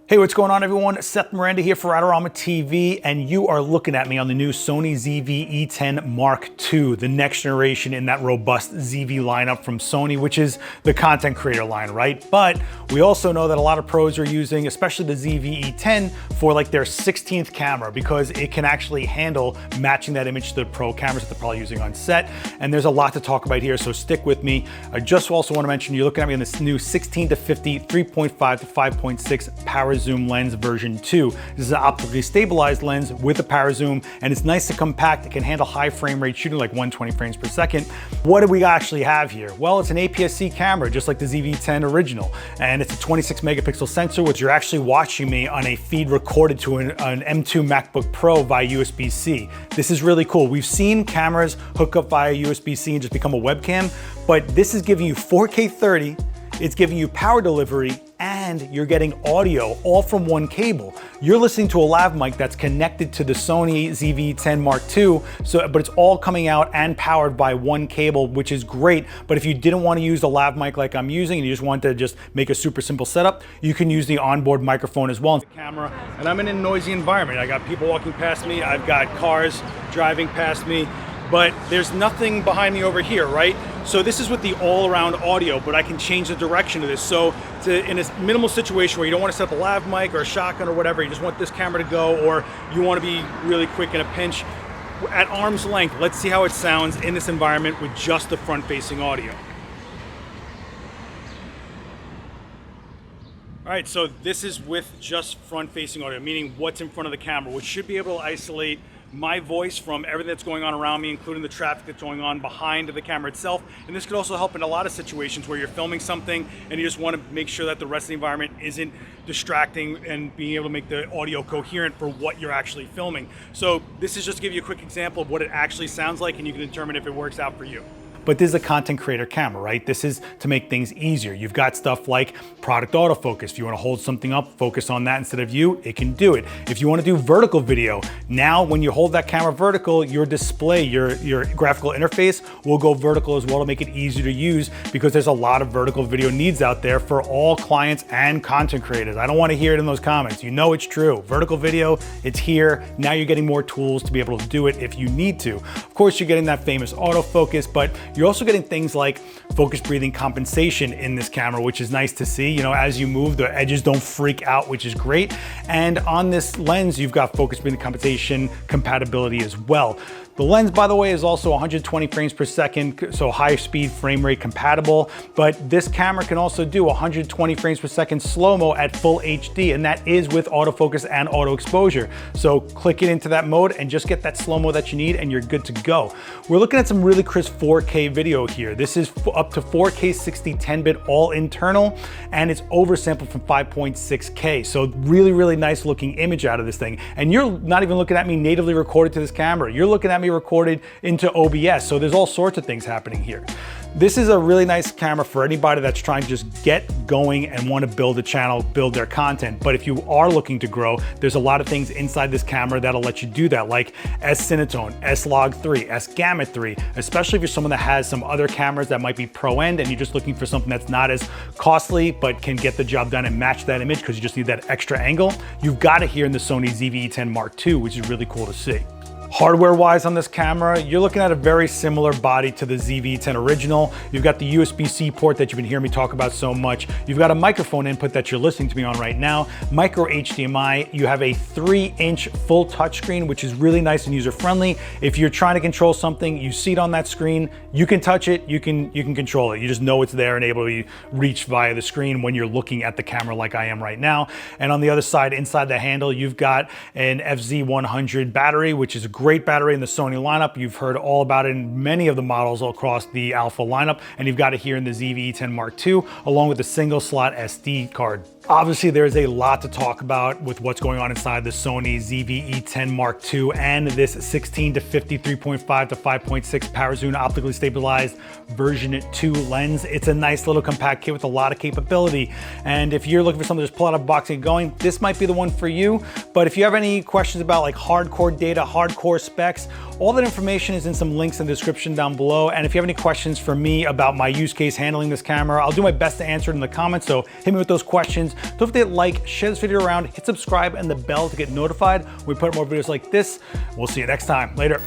Hey, what's going on everyone? Seth Miranda here for AdoramaTV, and you are looking at me on the new Sony ZV-E10 Mark II, the next generation in that robust ZV lineup from Sony, which is the content creator line, right? But we also know that a lot of pros are using, especially the ZV-E10, for like their 16th camera, because it can actually handle matching that image to the pro cameras that they're probably using on set. And there's a lot to talk about here, so stick with me. I just also want to mention, you're looking at me on this new 16-50, 3.5 to 5.6 power zoom lens version 2. This is an optically stabilized lens with a power zoom, and it's nice and compact. It can handle high frame rate shooting, like 120 frames per second. What do we actually have here? Well, it's an APS-C camera, just like the ZV-E10 original, and it's a 26 megapixel sensor, which you're actually watching me on a feed recorded to an M2 MacBook Pro via USB-C. This is really cool. We've seen cameras hook up via USB-C and just become a webcam, but this is giving you 4K 30, it's giving you power delivery, and you're getting audio all from one cable. You're listening to a lav mic that's connected to the Sony ZV-E10 Mark II, but it's all coming out and powered by one cable, which is great. But if you didn't want to use the lav mic like I'm using, and you just want to just make a super simple setup, you can use the onboard microphone as well. Camera, and I'm in a noisy environment. I got people walking past me, I've got cars driving past me, but there's nothing behind me over here, right? So this is with the all-around audio, but I can change the direction of this. So in a minimal situation where you don't want to set up a lav mic or a shotgun or whatever, you just want this camera to go, or you want to be really quick in a pinch, at arm's length, let's see how it sounds in this environment with just the front-facing audio. All right, so this is with just front-facing audio, meaning what's in front of the camera, which should be able to isolate my voice from everything that's going on around me, including the traffic that's going on behind the camera itself. And this could also help in a lot of situations where you're filming something and you just want to make sure that the rest of the environment isn't distracting, and being able to make the audio coherent for what you're actually filming. So this is just to give you a quick example of what it actually sounds like, and you can determine if it works out for you. But this is a content creator camera, right? This is to make things easier. You've got stuff like product autofocus. If you want to hold something up, focus on that instead of you, it can do it. If you want to do vertical video, now when you hold that camera vertical, your display, your graphical interface will go vertical as well to make it easier to use, because there's a lot of vertical video needs out there for all clients and content creators. I don't want to hear it in those comments. You know it's true. Vertical video, it's here. Now you're getting more tools to be able to do it if you need to. Of course, you're getting that famous autofocus, but you're also getting things like focus breathing compensation in this camera, which is nice to see. You know, as you move, the edges don't freak out, which is great. And on this lens, you've got focus breathing compensation compatibility as well. The lens, by the way, is also 120 frames per second, so high speed frame rate compatible, but this camera can also do 120 frames per second slow-mo at full HD, and that is with autofocus and auto exposure. So click it into that mode and just get that slow-mo that you need, and you're good to go. We're looking at some really crisp 4K video here. This is up to 4K 60 10-bit all internal, and it's oversampled from 5.6K. So really, really nice looking image out of this thing. And you're not even looking at me natively recorded to this camera. You're looking at me recorded into OBS, so there's all sorts of things happening here. This is a really nice camera for anybody that's trying to just get going and want to build a channel, build their content. But if you are looking to grow, there's a lot of things inside this camera that'll let you do that, like S-Cinetone, S-Log3, S-Gamut3, especially if you're someone that has some other cameras that might be pro-end and you're just looking for something that's not as costly but can get the job done and match that image because you just need that extra angle. You've got it here in the Sony ZV-E10 Mark II, which is really cool to see. Hardware-wise on this camera, you're looking at a very similar body to the ZV-E10 original. You've got the USB-C port that you've been hearing me talk about so much. You've got a microphone input that you're listening to me on right now, micro HDMI. You have a 3-inch full touchscreen, which is really nice and user-friendly. If you're trying to control something, you see it on that screen, you can touch it, you can control it. You just know it's there and able to be reached via the screen when you're looking at the camera like I am right now. And on the other side, inside the handle, you've got an FZ100 battery, which is a great battery in the Sony lineup. You've heard all about it in many of the models across the Alpha lineup, and you've got it here in the ZV-E10 Mark II, along with a single slot SD card. Obviously, there's a lot to talk about with what's going on inside the Sony ZV-E10 Mark II and this 16-50 3.5 to 5.6 power zoom optically stabilized version 2 lens. It's a nice little compact kit with a lot of capability. And if you're looking for something to just pull out of a box and get going, this might be the one for you. But if you have any questions about like hardcore data, hardcore core specs. All that information is in some links in the description down below. And if you have any questions for me about my use case handling this camera, I'll do my best to answer it in the comments, so hit me with those questions. Don't forget to like, share this video around, hit subscribe and the bell to get notified when we put up more videos like this. We'll see you next time. Later.